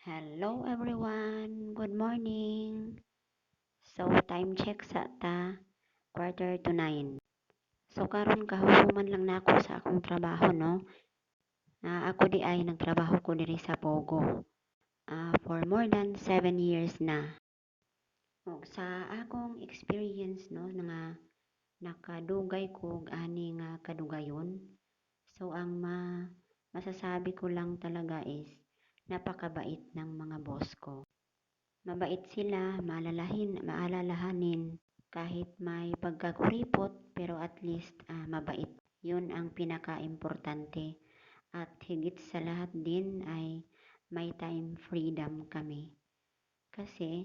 Hello everyone, good morning. So time check sa ta, quarter to 9. So karon kahuman lang nako sa akong trabaho no. Ako di ay nagtrabaho ko diri sa Pogo. For more than 7 years na. Ug sa akong experience no nga nakadugay ko ani nga kadugayon. So ang masasabi ko lang talaga is napakabait ng mga boss ko. Mabait sila, maalalahanin kahit may pagkakuripot pero at least mabait. Yun ang pinaka-importante. At higit sa lahat din ay may time freedom kami. Kasi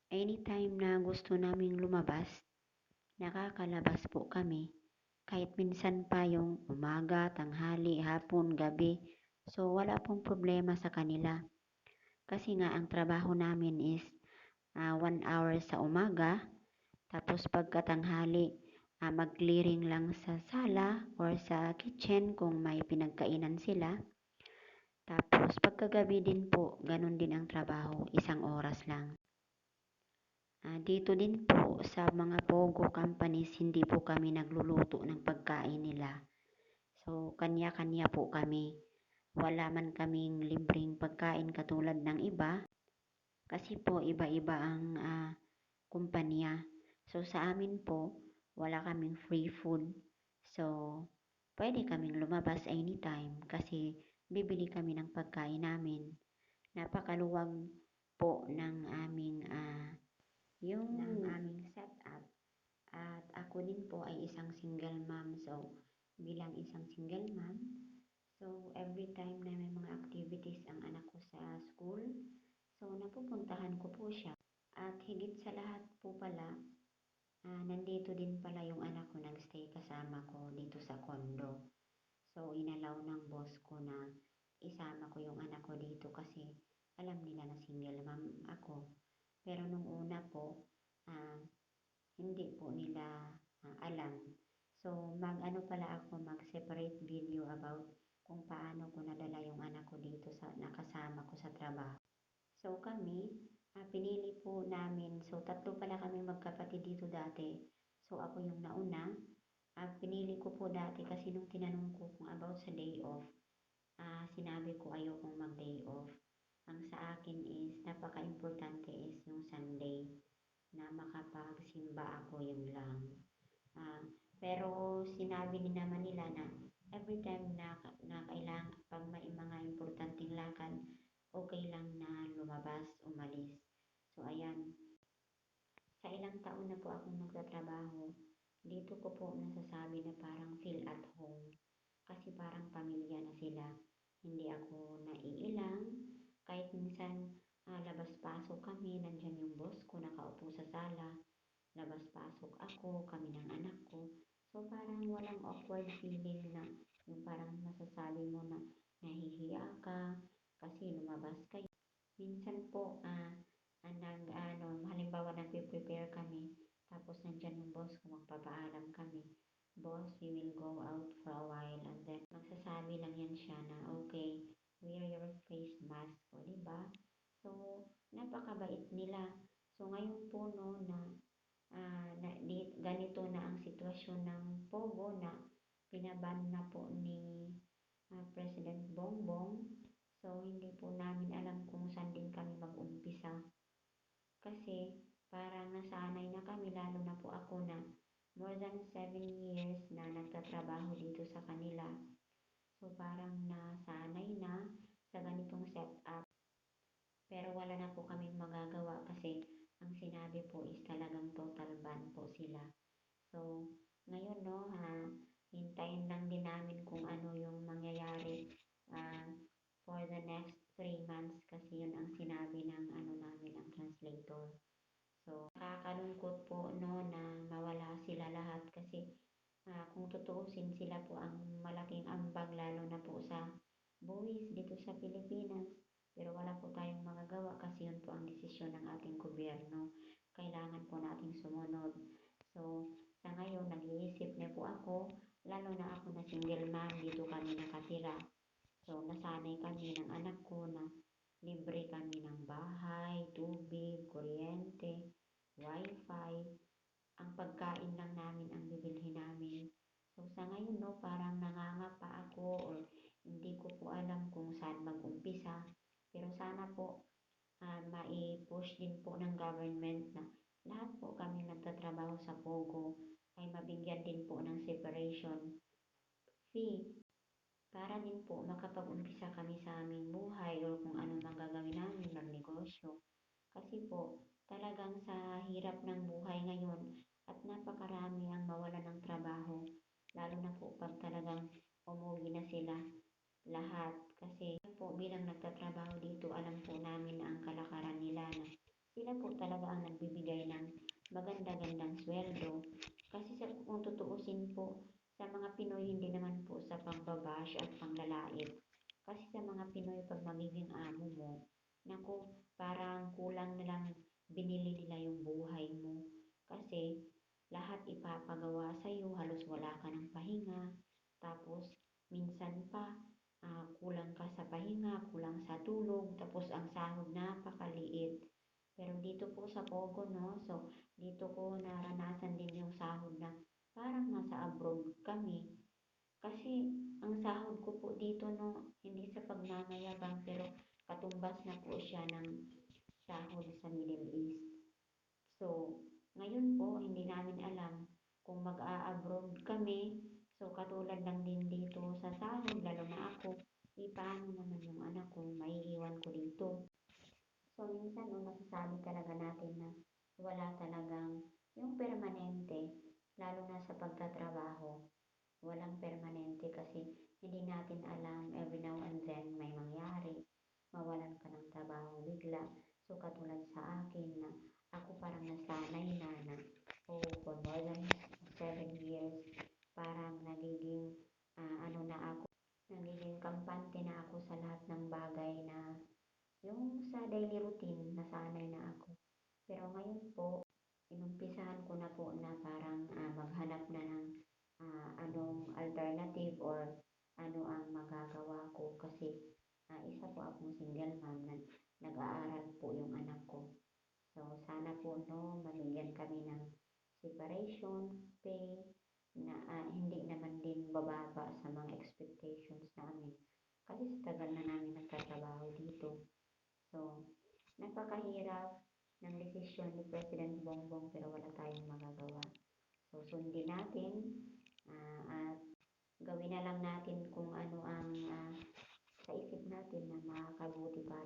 anytime na gusto naming lumabas, nakakalabas po kami. Kahit minsan pa yung umaga, tanghali, hapon, gabi. So wala pong problema sa kanila. Kasi nga ang trabaho namin is 1 hour sa umaga, tapos pagkatanghali, mag-clearing lang sa sala or sa kitchen kung may pinagkainan sila. Tapos pagkagabi din po, ganun din ang trabaho, 1 oras lang. Dito din po sa mga Pogo companies, hindi po kami nagluluto ng pagkain nila. So, kanya-kanya po kami. Wala man kaming libreng pagkain katulad ng iba. Kasi po, iba-iba ang kumpanya. So, sa amin po, wala kaming free food. So, pwede kaming lumabas anytime kasi bibili kami ng pagkain namin. Napakaluwag po ng aming setup. At ako din po ay isang single mom. So, bilang isang single mom, so every time na may mga activities ang anak ko sa school, so napupuntahan ko po siya. At higit sa lahat po pala, nandito din pala yung anak ko nagstay kasama ko dito sa condo. So, inalaw ng boss ko na isama ko yung anak ko dito kasi alam nila na single mom ako. Pero nung una po, ah, hindi po nila alam. So, mag-ano pala ako, mag-separate video about kung paano ko nadala yung anak ko dito sa nakasama ko sa trabaho. So, kami, pinili po namin, so tatlo pala kami magkapatid dito dati. So, ako yung nauna. Pinili ko po dati kasi nung tinanong ko kung about sa day off, sinabi ko ayokong mag-day off. Ang sa akin is, napaka-importante is yung Sunday na makapagsimba ako, yun lang. Pero sinabi din naman nila na every time na kailangan, pag may mga importanteng lakad, okay lang na lumabas, umalis. So, ayan. Sa ilang taon na po akong nagtatrabaho, dito ko po nasasabi na parang feel at home. Kasi parang pamilya na sila. Hindi ako naiilang. Kahit minsan labas-pasok kami, nandyan yung boss ko nakaupo sa sala. Labas-pasok ako, kami ng anak ko. So parang walang awkward feeling na yung parang masasabi mo na nahihiya ka kasi lumabas kayo. Minsan po, halimbawa nagpe-prepare kami, tapos nandyan yung boss ko, magpapaalam kami. Boss, we will go out for a while and then magsasabi lang yan siya na okay, wear your face mask, o diba? So, napakabait nila. So, ngayon po no ganito na ang sitwasyon ng Pogo na pinaban na po ni President Bongbong. So, hindi po namin alam kung saan din kami mag-umpisa. Kasi parang nasanay na kami, lalo na po ako na more than 7 years na nagtatrabaho dito sa kanila. So, parang nasanay na sa ganitong setup. Pero wala na po kaming magagawa kasi ang sinabi po is talagang total ban po sila. So, ngayon no, hintayin lang din namin kung ano yung mangyayari for the next 3 months kasi yun ang sinabi ng ano namin, ang translator. So, nakakalungkot po no na mawala sila lahat kasi kung tutuusin sila po ang malaking ambag lalo na po sa buwis dito sa Pilipinas. Pero wala po tayong magagawa kasi yun po ang desisyon ng ating gobyerno. Kailangan po nating sumunod. So, sa ngayon, nag-iisip na po ako, lalo na ako na single mom, dito kami nakatira. So, nasanay kami ng anak ko na libre kami ng bahay, tubig, kuryente, wifi. Ang pagkain lang namin ang bibilhin namin. So, sa ngayon, no, parang nangangapa ako or hindi ko po alam kung saan mag-umpisa. Pero sana po mai-push din po ng government na lahat po kami nagtatrabaho sa Pogo ay mabigyan din po ng separation fee para din po makapag-umpisa kami sa aming buhay or kung ano mang gagawin namin, magnegosyo. Kasi po, talagang sa hirap ng buhay ngayon at napakarami ang mawala ng trabaho, lalo na po pag talagang umuwi na sila lahat. Kasi po bilang nagtatrabaho dito, alam po namin na ang kalakaran nila na sila po talaga ang nagbibigay ng maganda-gandang sweldo. Kasi sa kung tutuusin po, sa mga Pinoy hindi naman po sa pagbabash at panglalait. Kasi sa mga Pinoy pag magiging amo mo, naku, parang kulang na lang binili nila yung buhay mo. Kasi lahat ipapagawa sa'yo, halos wala ka ng pahinga. Tapos minsan pa kulang ka sa pahinga, kulang sa tulog, tapos ang sahod napakaliit. Pero dito po sa Pogo, no, so dito ko naranasan din yung sahod na parang nasa abroad kami. Kasi ang sahod ko po dito, no, hindi sa pagmamayabang, pero katumbas na po siya ng sahod sa Middle East. So, ngayon po, hindi namin alam kung mag-a-abroad kami. So, katulad lang din dito sa sahod, lalo na ako, paano naman yung anak ko, maiiwan ko dito. So, minsan, no, masasabi talaga natin na wala talagang yung permanente, lalo na sa pagtatrabaho. Walang permanente kasi hindi natin alam every now and then may mangyari. Mawalan ka ng trabaho bigla. So, katulad sa akin na ako parang nasanay na for more than 7 years, parang nagiging ano na ako, nagiging kampante na ako sa lahat ng bagay na yung sa daily routine, nasanay na ako. Pero ngayon po, inumpisahan ko na po na parang maghanap na ng anong alternative or ano ang magagawa ko kasi isa po akong single mom na nag-aaral po yung anak ko. So, sana po no, mabigyan kami ng separation pay na hindi naman din bababa sa mga expectations namin. Kasi sa tagal na namin nagtatrabaho dito. So, napakahirap ng desisyon ni President Bongbong pero wala tayong magagawa. So, sundin natin at gawin na lang natin kung ano ang sa isip natin na makakabuti para